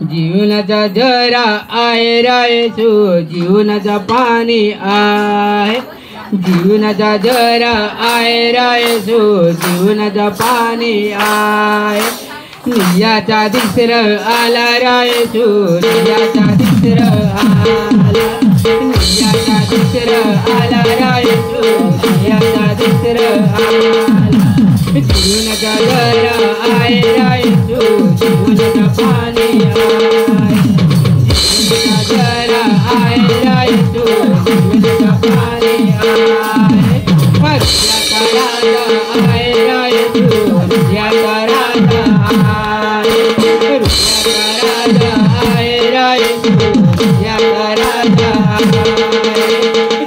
जीवनाचा जरा आहे रायसू जीवनाचा पाणी आहे जीवनाचा जरा आहे रायसू जीवनाचा पाणी आहे नियाचा दिसर आला रायसू नियाचा दिसर आला नियाचा दिसर आला रायसू नियाचा दिसर आला जीवनाचा जरा आहे रायसू जीवनाचा पाणी आहे जीवनाचा जरा आहे रायसू जीवनाचा पाणी आहे हर्षाचा राजा आहे रायसू हर्षाचा राजा आहे हर्षाचा राजा आहे रायसू हर्षाचा राजा आहे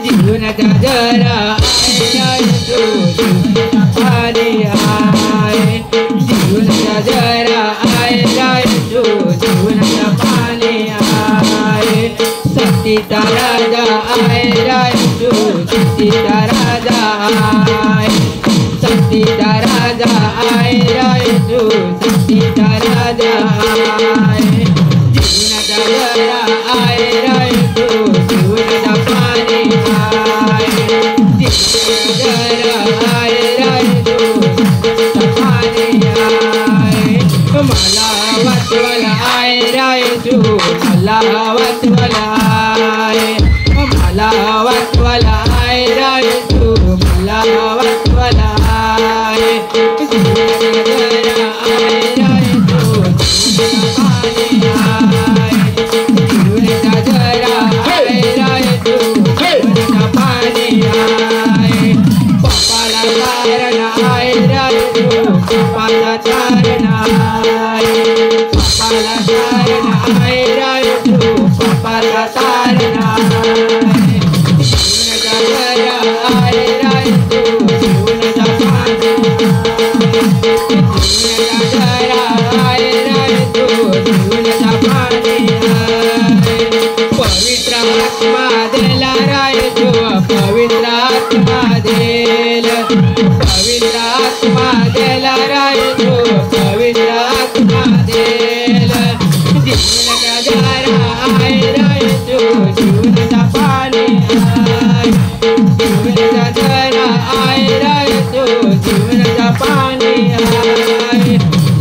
जीवनाचा जरा आहे रायसू जीवनाचा पाणी आहे जीवनाचा जरा आहे रायसू जीवनाचा पाणी आहे सत्तीचा राजा आहे रायसू सत्तीचा राजा आहे सत्तीचा राजा आहे रायसू सत्तीचा राजा आहे जीवनाचा जरा आहे रायसू जीवनाचा पाणी आहे जीवनाचा जरा आहे रायसू मला वाचवला आहे रायसू मला वाचवला आहे मला वाचवला आहे रायसू मला वाचवला आहे जीवनाचा जरा आहे रायसू जीवनाचा पाणी आहे जीवनाचा जरा आहे रायसू जीवनाचा पाणी आहे पापाला कारण आहे रायसू पापाला कारण पापाला तारण आहे रायसू पापाला तारण आहे जीवनाचा जरा आहे रायसू जीवनाचा पाणी जीवनाचा जरा आहे रायसू जीवनाचा पाणी आहे पवित्र आत्मा देला रायसू पवित्र आत्मा देल पवित्र आत्मा देला रायसू पवित्र आत्मा देल जीवनाचा जरा आहे रायसू जीवनाचा पाणी आहे जीवनाचा जरा आहे रायसू जीवनाचा पाणी आहे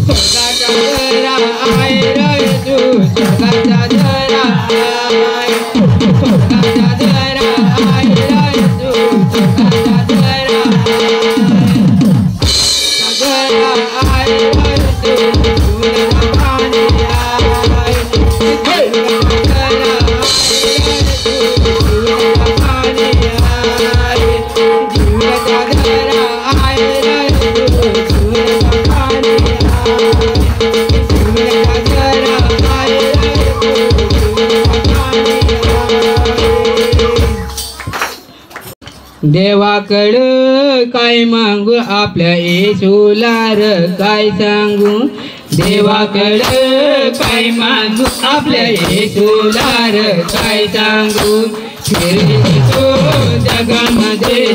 स्वर्गाचा जरा आहे रायसू स्वर्गाचा जरा आहे स्वर्गाचा जरा आहे रायसू स्वर्गाचा जरा आहे रायसू जीवनाचा पाणी आहे जीवनाचा जरा आहे जीवनाचा जरा आहे रायसू जीवनाचा पाणी आहे जीवनाचा जरा आहे रायसू जीवनाचा पाणी आहे देवाकडं काय मागू आपल्या येशूला र काय सांगू देवाकडं काय मागू आपल्या येशूला र काय सांगू फिरते तो जगामध्ये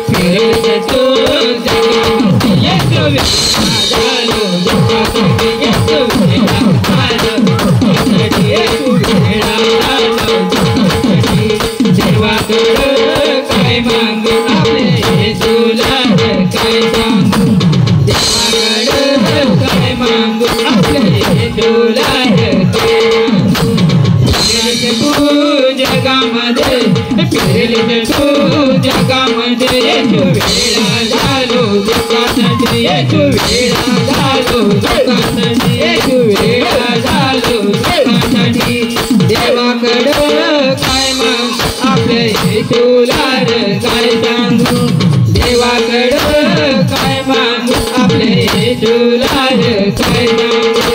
फिरते तो जगामध्ये येतो वेळा झालो दुःखासाठी येतो वेळा झालो येतो वेळा झालो दुःखासाठी देवाकडं काय मागू आपल्या येशूला र काय सांगू देवाकडं काय मागू आपल्या येशूला र काय सांगू फिरले तू जगामध्ये फिरले तू जगामध्ये येतो वेळा झालो दुःखासाठी येतो वेळा झालो दुःखासाठी येतो वेळा झालो दुःखासाठी देवाकडं काय मागू आपल्या येशूला र काय सांगू देवाकडं काय मागू आपल्या येशूला र काय सांगू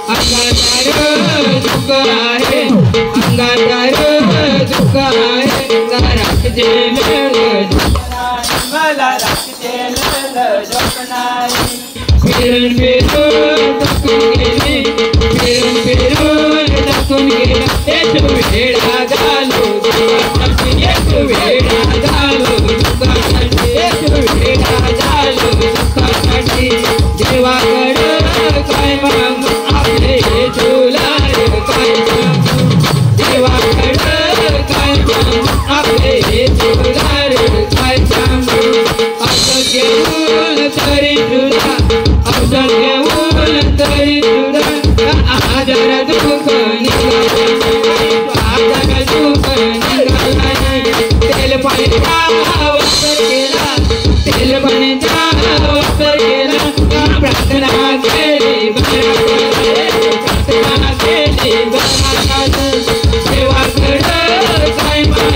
अंगातार दुःख आहे अंगातार दुःख आहे राखते मला राखते फिरून फिरून दाखवून गेली फिरून फिरून दाखवून गेला येतो वेळा झालो येतो वेळा झालो दुःखासाठी येतो वेळा झालो दुःखासाठी देवाकडं काय मागू आपले येशूला र काय दुःख निघाला दुःख निघाला तेल पाण्याचा वापर केला तेल पाण्याचा वापर केला प्रार्थना केली प्रार्थना केली देवाकडं काय मान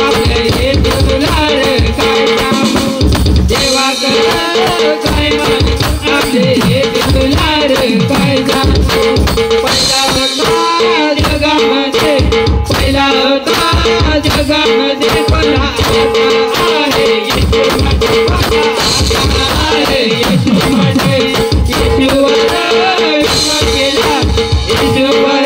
आपलं हे दुलार काय नामू देवाकडं काय मान आपले हे दुलार काय नामू पहिला होता जगामध्ये पहिला होता जगामध्ये पहिला आहे येशू मध्ये आहे येशू मध्ये येशूवर विश्वास केला येशूवर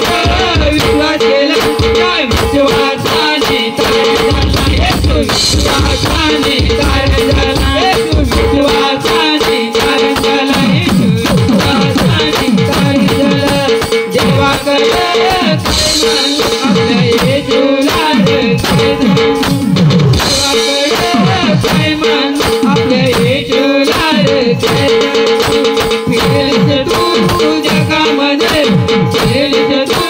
विश्वास केला काय विश्वासाने तारण झाला येशू विश्वासाने तारण झाला येशू विश्वासाने तारण झाला येशू विश्वासाने तारण झाला देवाकडे काय मान आपल्या येशूला काय देवाकडे काय मान आपल्या येशूला काय फिरेल तू जगामध्ये फिरेल तू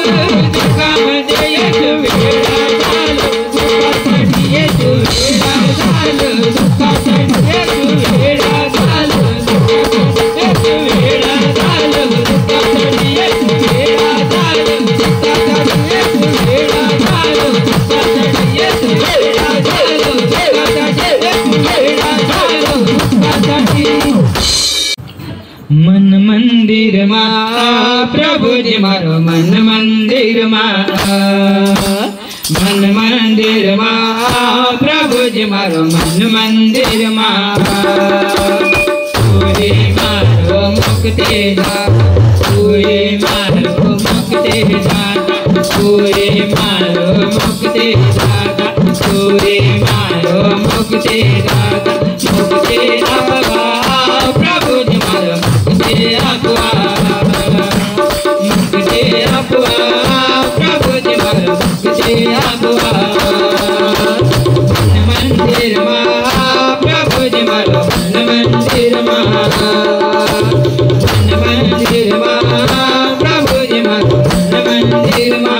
जगामध्ये येशू वेडा झाला दुःखासाठी येशू वेडा झाला दुःखासाठी येशू वेडा झाला येशू वेडा झाला दुःखासाठी येशू वेडा झाला दुःखासाठी येशू वेडा झाला दुःखासाठी येशू वेडा झाला दुःखासाठी येशू वेडा झाला दुःखासाठी मन मंदिर मा प्रभु जी मारो मन मंदिर मा मन मंदिर मा प्रभु जी मारो मन मंदिर मा पूरी मारो मुक्ति दाता पूरी मारो मुक्ति दाता पूरी मारो मुक्ति दाता पूरी मारो मुक्ति दाता मुक्ति दाता प्रभु जी मारो मुक्ति आपवा प्रभु जी मारो मुक्ति आपवा मन मंदिर मा प्रभु जी मारो मन मंदिर मा मन मंदिर मा प्रभु जी मारो मन मंदिर मा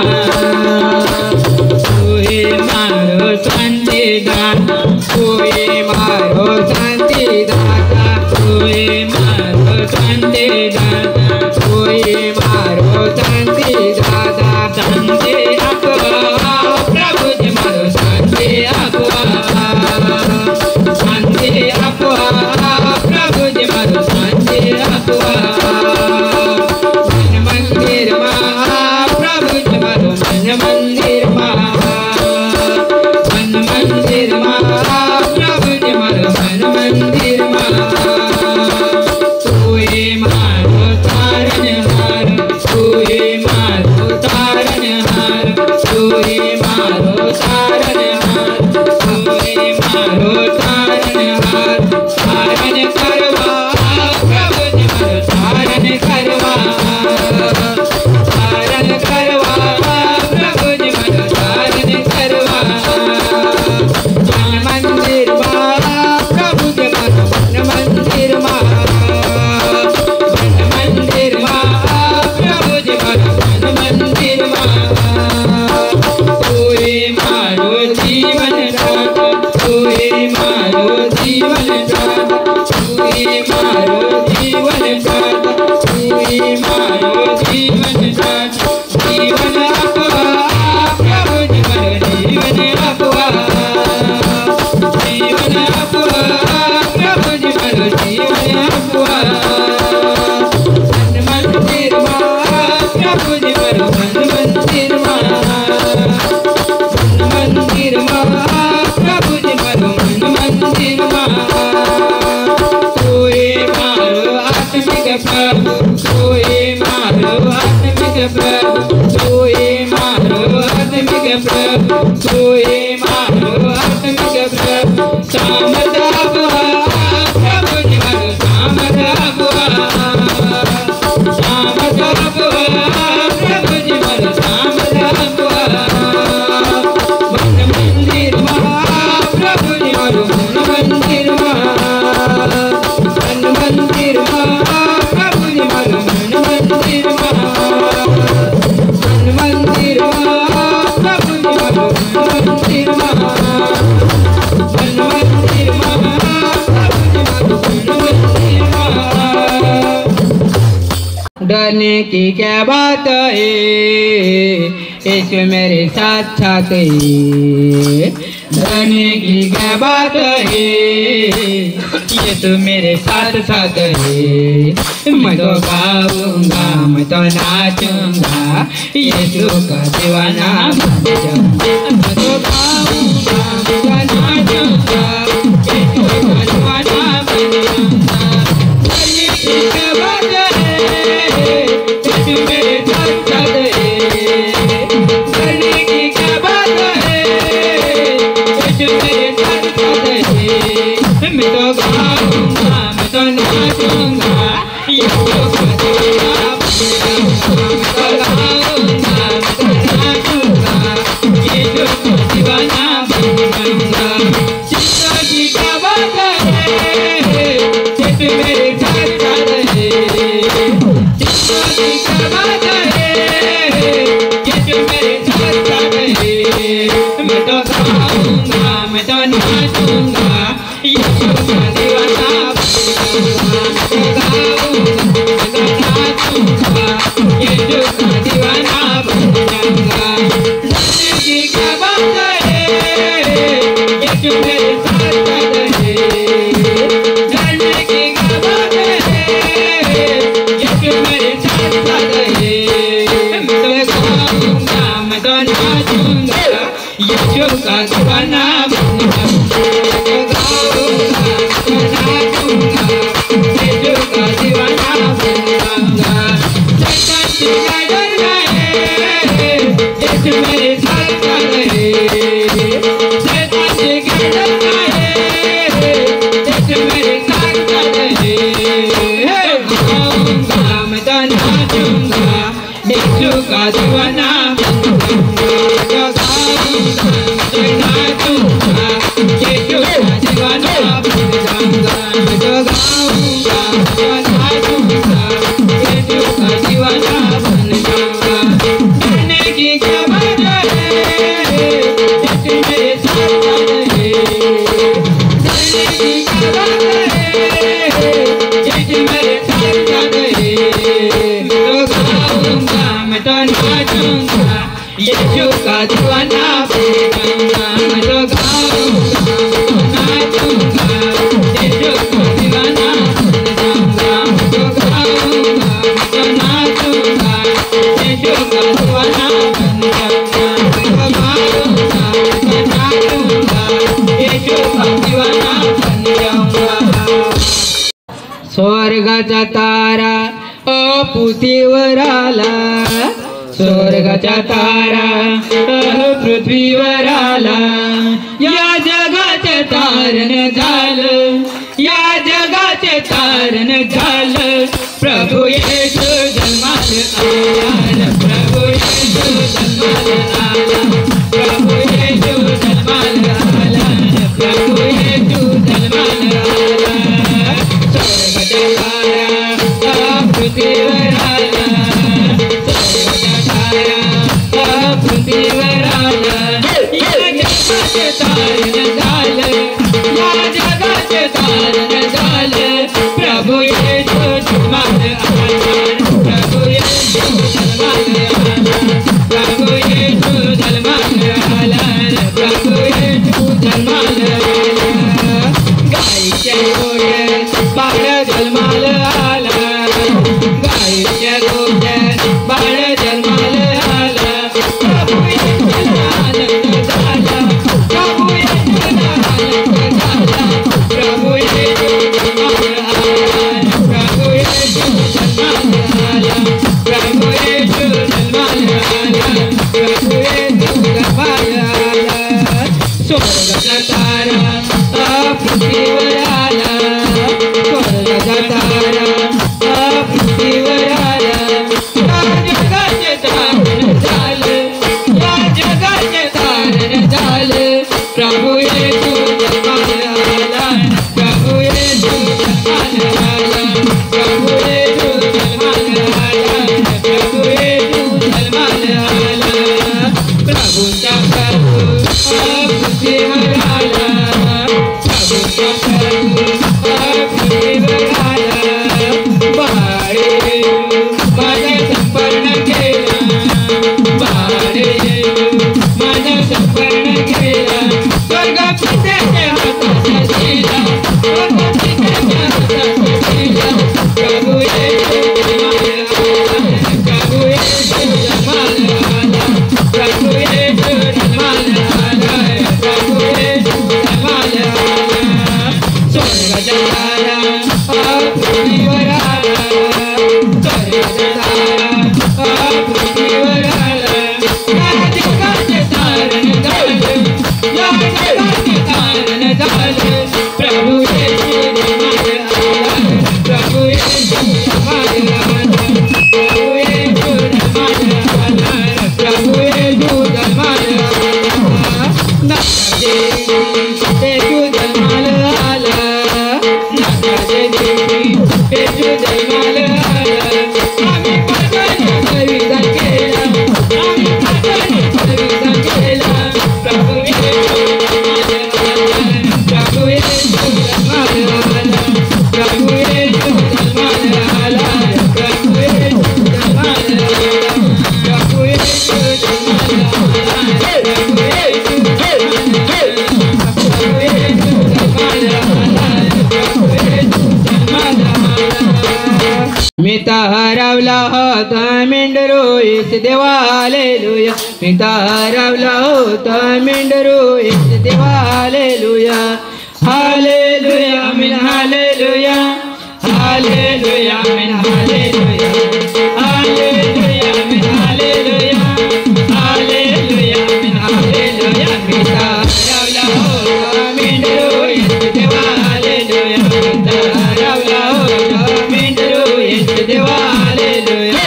कोई मारो शांति दाता कोई मारो शांति दाता कोई मारो शांति दाता कोई मारो शांति दाता शांति आपवा प्रभु जी मारो शांति आपवा शांति आपवा प्रभु जी मारो शांति आपवा मन मंदिर मा प्रभु जी मारो मन मंदिर मा मन मंदिर मा प्रभु जी मारो मन मंदिर मा कोई मारो तारणहार कोई मारो तारणहार कोई मारो तारणहार कोई मारो तारणहार तारण करवा प्रभु जी मारो तारण करवा तारण करवा प्रभु जी मारो तारण करवा मन मंदिर मा प्रभु जी मारो मन मंदिर मा मन मंदिर मा प्रभु जी मारो मन मंदिर मा कोई मारो जीवन दाता कोई मारो जीवन दाता कोई मारो जीवन दाता कोई मारो जीवन दाता जीवन आपवा प्रभु जी मारो जीवन आपवा जीवन आपवा प्रभु जी मारो जीवन आपवा मन मंदिर मा प्रभु जी मारो मन मंदिर मा मन मंदिर मा प्रभु जी मारो मन मंदिर मा कोई मारो आत्मिक प्रभु कोई मारो आत्मिक प्रभु कोई मारो आत्मिक प्रभु कोई मारो आत्मिक प्रभु सामर्थ आपवा प्रभु जी मारो सामर्थ आपवा सामर्थ आपवा प्रभु जी मारो सामर्थ आपवा मन मंदिर मा प्रभु जी मारो मन मंदिर मा मन मंदिर मा प्रभु जी मारो मन मंदिर मा की क्या बात है, यीशु मेरे साथ साथ है। डरने की क्या बात है, यीशु मेरे साथ साथ है। मैं तो गाऊंगा, मैं तो नाचूंगा, यीशु का दीवाना बन जाऊंगा। मैं तो गाऊंगा, मैं तो नाचूंगा, यीशु का दीवाना बन जाऊंगा। डरने की क्या बात है, यीशु मेरे साथ साथ है। डरने की क्या बात है, यीशु मेरे साथ साथ है। मैं तो गाऊंगा, मैं तो नाचूंगा, यीशु का दीवाना बन जाऊंगा। मैं तो गाऊंगा, मैं तो नाचूंगा, यीशु का दीवाना बन जाऊंगा। चिंता की क्या बात है, यीशु मेरे साथ साथ है। चिंता की क्या बात है, यीशु मेरे साथ साथ है। मैं तो गाऊंगा, मैं तो नाचूंगा, यीशु का दीवाना बन जाऊंगा। मैं तो गाऊंगा, मैं तो नाचूंगा, यीशु का दीवाना बन जाऊंगा। डरने की क्या बात है, यीशु मेरे साथ साथ है। डरने की क्या बात है, यीशु मेरे साथ साथ है। मैं तो गाऊंगा, मैं तो नाचूंगा, यीशु का दीवाना बन जाऊंगा। मैं तो गाऊंगा, मैं तो नाचूंगा, यीशु का दीवाना बन जाऊंगा। शैतान से क्या डरना है, यीशु मेरे साथ साथ है। शैतान से क्या डरना है, यीशु मेरे साथ साथ है। गाऊंगा, मैं तो नाचूंगा, यीशु का दीवाना बन जाऊंगा। मैं तो गाऊंगा, मैं तो नाचूंगा, यीशु का दीवाना बन जाऊंगा। मैं तो गाऊंगा, मैं तो नाचूंगा, यीशु का दीवाना बन जाऊंगा। डरने की क्या बात है, यीशु मेरे साथ साथ है। डरने की क्या बात है, यीशु मेरे साथ साथ है। मैं तो गाऊंगा, मैं तो नाचूंगा, यीशु का दीवाना बन जाऊंगा। मैं तो गाऊंगा, मैं तो नाचूंगा, यीशु का दीवाना बन जाऊंगा। मैं तो गाऊंगा, मैं तो नाचूंगा, यीशु का दीवाना बन जाऊंगा। मैं तो गाऊंगा, मैं तो नाचूंगा, यीशु का दीवाना बन जाऊंगा। स्वर्गाचा तारा पृथ्वीवर आला, स्वर्गाचा तारा पृथ्वीवर आला। या जगाचे तारण झालं, या जगाचे तारण झालं। प्रभू येशू जन्माला आला, प्रभू येशू जन्माला आला, प्रभू येशू जन्माला आला, प्रभू येशू जन्माला आला। स्वर्गाचा तारा पृथ्वीवर आला, स्वर्गाचा तारा पृथ्वीवर आला। या जगाचे तारण झालं, या जगाचे तारण झालं। प्रभू येशू जन्माला आला, प्रभू येशू जन्माला आला, प्रभू येशू जन्माला आला, प्रभू येशू जन्माला आला। गाईच्या गोट्यात बाळ जन्माला आला, गाईच्या गोट्यात बाळ जन्माला आला। प्रभू येशूला आनंद झाला, प्रभू येशूला आनंद झाला, प्रभू येशू जन्माला आला, प्रभू येशू जन्माला आला, प्रभू येशू जन्माला आला, प्रभू येशू जन्माला आला। स्वर्गाचा तारा पृथ्वीवर आला, स्वर्गाचा तारा पृथ्वीवर आला। या जगाचे तारण झालं, या जगाचे तारण झालं। प्रभू येशू जन्माला आला, प्रभू येशू जन्माला आला, प्रभू येशू जन्माला आला, प्रभू येशू जन्माला आला। प्रभूचा प्रभू पृथ्वीवर आला, प्रभूचा प्रभू पृथ्वीवर आला। बाळे माझ्या मी हरवला होता मेंढरू येस देवा हालेलुया मी हरवला होता मेंढरू येस देवा हालेलुया हालेलुया आमीन हालेलुया हालेलुया आमीन हालेलुया हालेलुया आमीन हालेलुया हालेलुया आमीन हालेलुया मी हरवला होता मेंढरू येस देवा हालेलुया मी हरवला होता मेंढरू येस देवा हालेलुया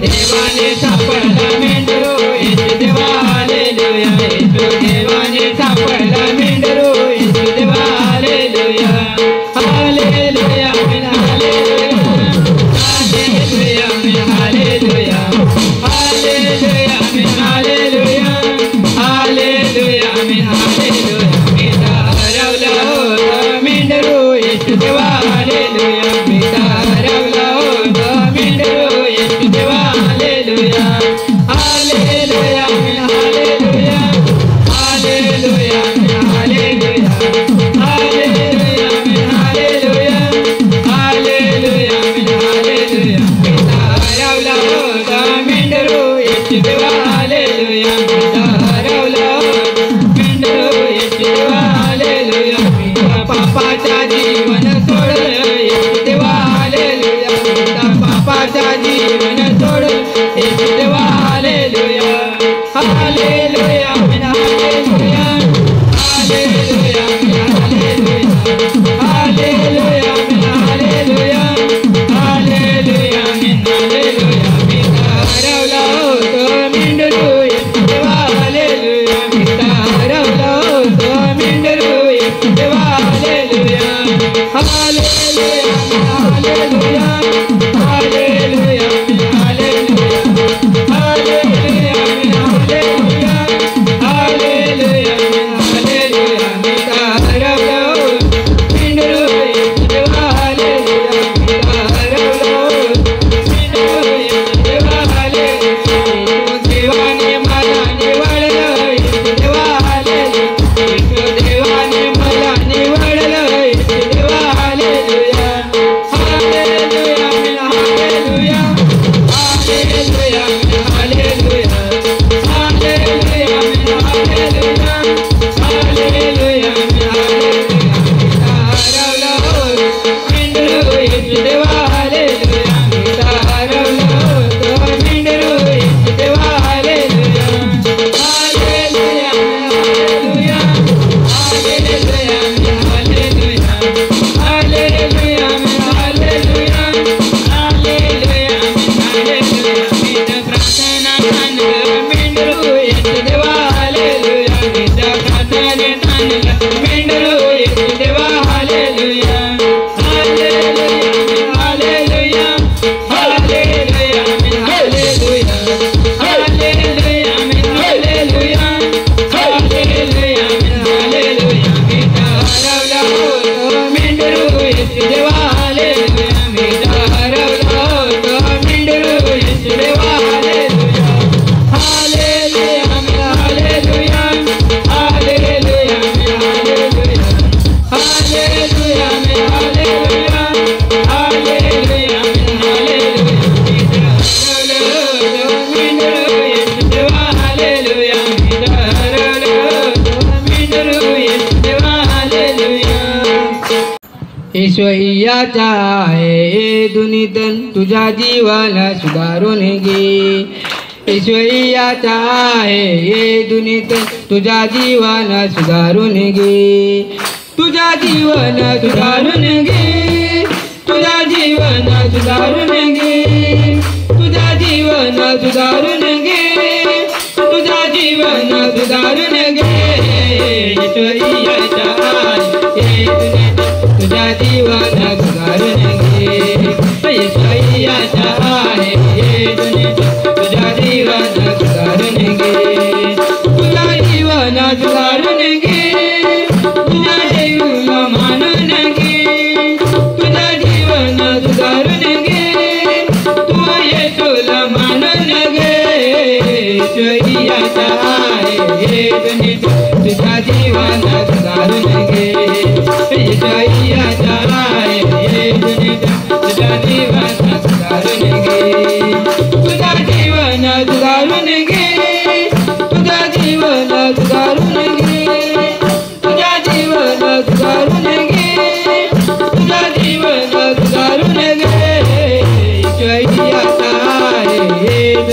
देवाने सापडला मेंढरू येस देवा हालेलुया देवाने सापडला मेंढरू येस देवा हालेलुया हालेलुया आमीन हालेलुया हालेलुया आमीन हालेलुया हालेलुया आमीन हालेलुया हालेलुया आमीन हालेलुया मी हरवला होता मेंढरू येस देवा हालेलुया मी हरवला होता मेंढरू येस देवा हालेलुया हालेलुया आमीन हालेलुया हालेलुया आमीन हालेलुया हालेलुया आमीन हालेलुया हालेलुया आमीन हालेलुया मी हरवला होता मेंढरू येस देवा हालेलुया मी हरवला होता मेंढरू येस देवा हालेलुया मी पापाचा जीवन सोडलं येस देवा हालेलुया पापाचा जीवन सोडलं येस देवा हालेलुया हालेलुया आमीन हालेलुया हालेलुया आमीन हालेलुया हालेलुया आमीन हालेलुया हालेलुया आमीन हालेलुया मी हरवला होता मेंढरू येस देवा हालेलुया मी हरवला होता मेंढरू येस देवा हालेलुया हालेलुया हालेलुया हालेलुया हालेलुया हालेलुया हालेलुया हालेलुया हालेलुया मी हरवला मेंढरू येस देवा हालेलुया मी हरवला मेंढरू येस देवा हालेलुया देवाने मला निवडलं येस देवा हालेलुया देवाने मला निवडलं येस देवा हालेलुया हालेलुया आमीन हालेलुया हालेलुया आमीन हालेलुया हालेलुया आमीन हालेलुया हालेलुया आमीन हालेलुया हरवला होता मेंढरू येस देवा हालेलुया मी हरवला होता मेंढरू येस देवा हालेलुया हालेलुया हालेलुया हालेलुया हालेलुया हालेलुया हालेलुया हालेलुया हालेलुया मी प्रार्थना तांदळ मेंढरू येस देवा हालेलुया मी प्रार्थना तांदळ मेंढरू येस देवा हालेलुया हालेलुया हालेलुया हालेलुया हालेलुया हालेलुया हालेलुया हालेलुया हालेलुया मी हरवला होता मेंढरू येस देवा हालेलुया मी हरवला होता मेंढरू येस देवा हालेलुया हालेलुया हालेलुया हालेलुया हालेलुया हालेलुया हालेलुया हालेलुया हालेलुया मी हरवला होता मेंढरू येस देवा हालेलुया मी हरवला होता मेंढरू येस देवा हालेलुया ईश्वरीयाचा आहे दुनितन तुझ्या जीवाला सुधारून घे ईश्वरीयाचा आहे दुनितन तुझ्या जीवाला सुधारून घे तुझ्या जीवन सुधारून घे तुझ्या जीवन सुधारून घे तुझ्या जीवन सुधारून घे तुझा जीवन सुधारून घे ईश्वरीयाचा आहे तुझा जीवन सुधारून घे ईश्वरीयाचा आहे तुझा जीवन सुधारून घे तुझा जीवन सुधारून घे तुझ्या देऊला मानून घे तुझा जीवन सुधारून घे तू येशूला मानून घे ईश्वरी येशूयाचा आहे दुनियेत तुझ्या जीवनात सुधारून घे येशूयाचा आहे दुनियेत तुझ्या जीवनात सुधारून घे तुझा जीवन सुधारून घे तुझा जीवन सुधारून घे तुझा जीवन सुधारून घे तुझा जीवन सुधारून घे येशूयाचा आहे दुनियेत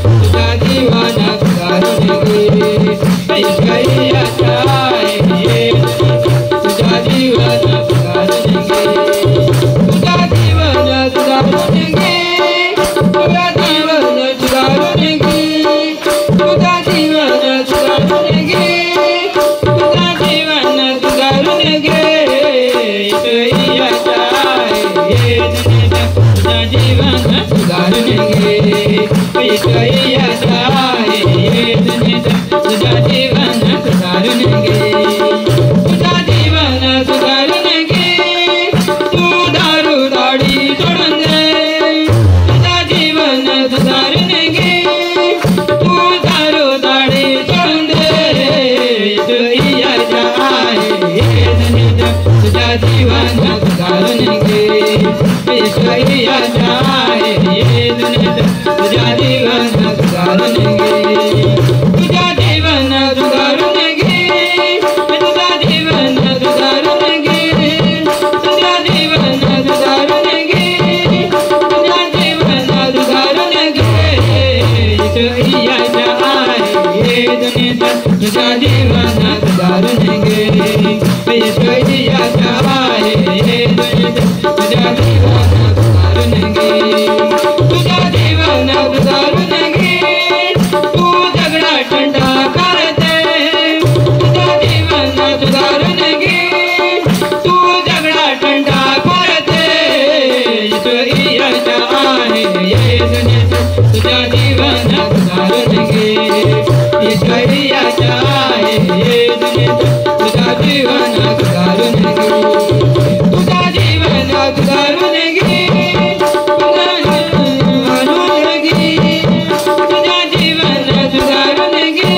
तुझा जीवन सुधारून घे येशूयाचा आहे तुझा जीवन सुधारून घे तुझा जीवन सुधारून घे तुझा जीवन सुधारून घे तुझा जीवन सुधारून घे तुझा जीवन सुधारून घे येशूयाचा आहे तुझा जीवन सुधारून घे येशूयाचा आहे तुझा जीवन सुधारून घे तुझा जीवन सुधारून घे तू दारू दाढी सोडून दे तुझा जीवन सुधारून घे तू दारू दाढी सोडून दे येशूयाचा आहे तुझा जीवन सुधारून घे येशूयाचा आहे तुझा जीवन सुधारून घे तुझा जीवन सुधारून घे तुझा जीवन सुधारून घे तुझा जीवन सुधारून घे तुझा जीवन सुधारून घे येशूयाचा आहे तुझा जीवन सुधारून घे येशूयाचा आहे तुझा जीवन सुधारून घे तुझा जीवन सुधारून घे तू झगडा टंटा करते तुझा जीवन सुधारून घे तू झगडा टंटा करते येशूयाचा आहे तुझा जीवन सुधारून घे येशूयाचा आहे तुझा जीवन सुधारून घे तुझा जीवन सुधारून घे तुझा जीवन सुधारून घे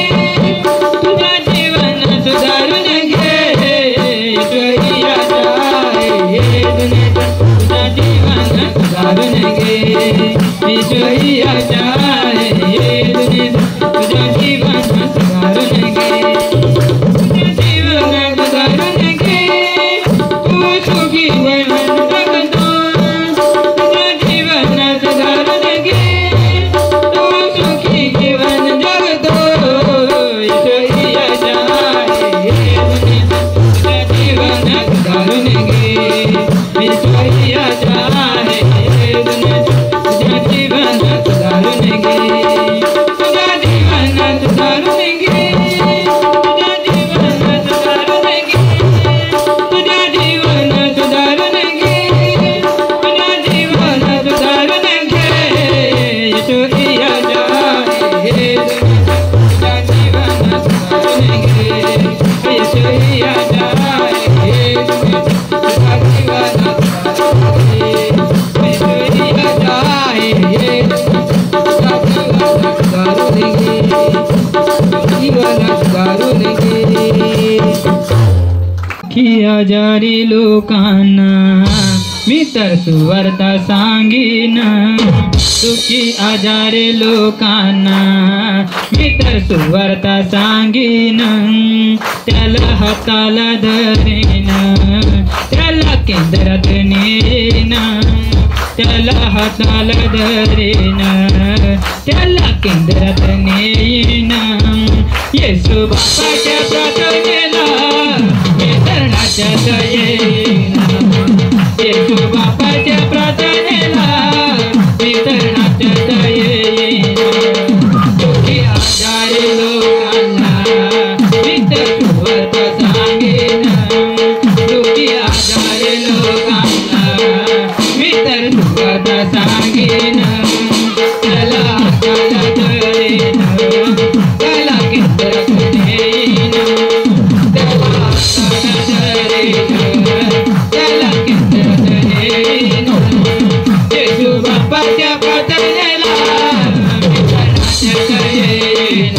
तुझा जीवन सुधारून घे येशूयाचा आहे तुझा जीवन सुधारून घे येशूयाचा आहे तुझा जीवन सुधारून घे तुझा जीवन सुधारून घे तू सुखी जीवन जगतो तुझा जीवन सुधारून घे तू सुखी जीवन जगतो येशूयाचा आहे तुझा जीवन सुधारून घे येशूयाचा आहे तुझा जीवन सुधारून घे तुझा जीवन सुधारून घे तुझा जीवन सुधारून घे तुझा जीवन सुधारून घे तुझा जीवन सुधारून घे येशूयाचा आहे तुझा जीवन सुधारून घे येशूयाचा आहे तुझा जीवन सुधारून घे येशूयाचा आहे तुझा जीवन सुधारून घे जीवन सुधारून घे की आजारी लोकांना मी तर सुवार्ता सांगीन दुःखी आजारी लोकांना मी तर सुवार्ता सांगीन त्याला हाताला धरेन त्याला केंद्रात नेईन त्याला हाताला धरेन त्याला केंद्रात नेईन येशू बापाच्या प्रार्थनेला मी धरणाच्या येईन येशू बापाच्या प्रार्थनेला मी धरणाच्या येईन दुःखी आजारी लोकांना मी तर सुवार्ता सांगेन दुःखी आजारी लोकांना मी तर सुवार्ता सांगेन त्याला हाताला धरेन त्याला केंद्रात नेईन त्याला हाताला धरेन त्याला केंद्रात नेईन येशू बापाच्या प्रार्थनेला मी धरणाच्या येईन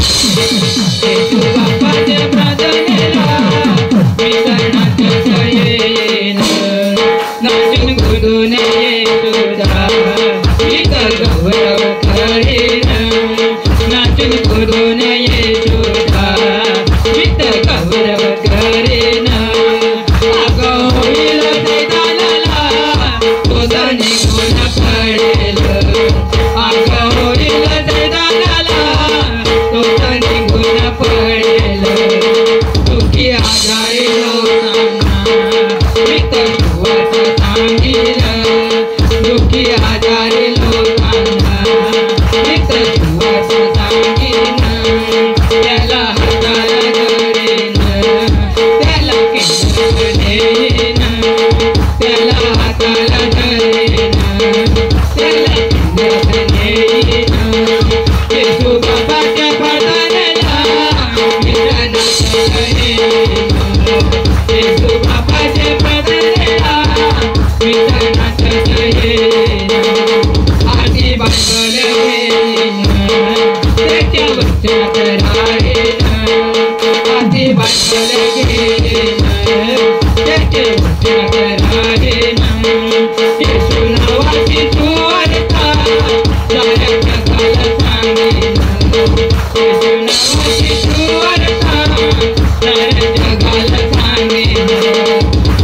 त्याला हाताला धरेन त्याला किंजर नेईन त्याला हाताला धरेन त्याला किंजर नेईन येशू बाबाच्या पदाला मी तनात येईन येशू बाबाच्या पदाला मी तनात येईन आधी बांधलं घेईन त्याच्या वचनात राहीन आधी बांधलं घेईन त्याच्या वचनात राहीन येशू नावाची सुवार्ता साऱ्या जगाला सांगेन येशू नावाची सुवार्ता साऱ्या जगाला सांगेन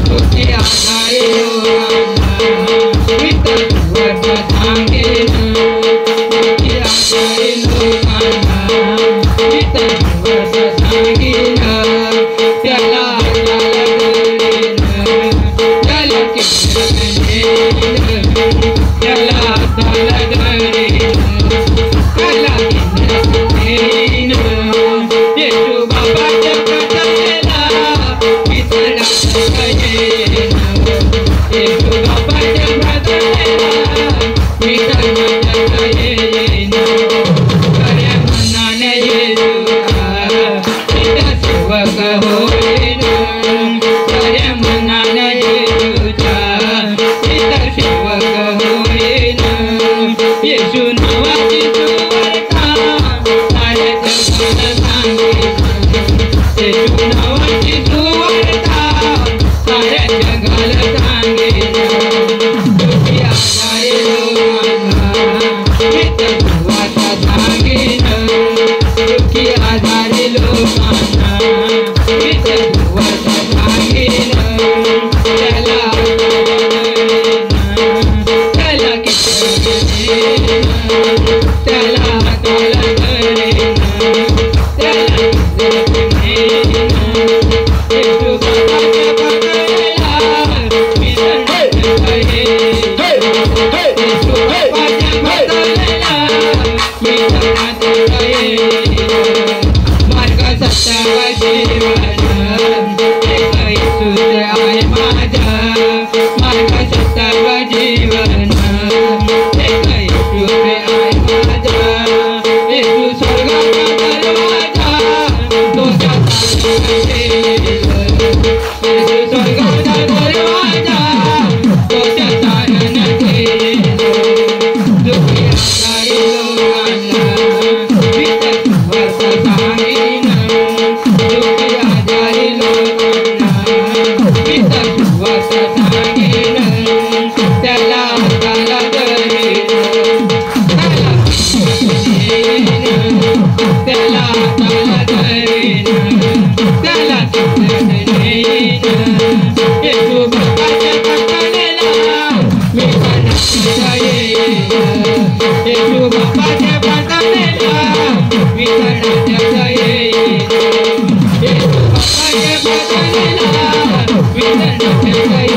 तुझी आधारे लोकांना मी तर सुवार्ता सांगेन तुझी आधारे लोकांना मी तर सुवार्ता सांगेन त्याला हाताला धरेन त्याला किंजर नेईन त्याला हाताला धरेन त्याला किंजर नेईन येशू बाबाच्या पदाला मी तनात येईन येशू बाबाच्या पदाला मी तनात येईन खऱ्या मनाने येशूचा मी सेवक होईन खऱ्या मनाने येशूचा मी सेवक होईन येशू नावाची सुवार्ता साऱ्या जगाला सांगेन येशू नावाची सुवार्ता साऱ्या जगाला सांगेन तुझी आधारे लोकांना मी तर सुवार्ता सांगेन तुझी आधारे लोकांना मी तर सुवार्ता सांगेन त्याला हाताला धरेन त्याला किंजर नेईन त्याला हाताला धरेन त्याला किंजर नेईन येशू बाबाच्या पदाला मी तनात येईन येशू बाबाच्या पदाला मी तनात येईन मार्ग सत्य व जीवन एक येशूच आहे माझा मार्ग सत्य व जीवन एक येशूच आहे माझा येशू स्वर्गाचा दरवाजा दोषाचा येईल येशू स्वर्गाचा दरवाजा दोषाचा येईल दुःखी आजारी लोकांना मी तर सुवार्ता सांगेन दुःखी आजारी लोकांना मी तर सुवार्ता सांगेन त्याला हाताला धरेन त्याला किंजर नेईन त्याला हाताला धरेन त्याला किंजर नेईन येशू बाबाच्या पदाला मी तनात येईन येशू बाबाच्या पदाला मी तनात येईन येशू बाबाच्या पदाला मी तनात येईन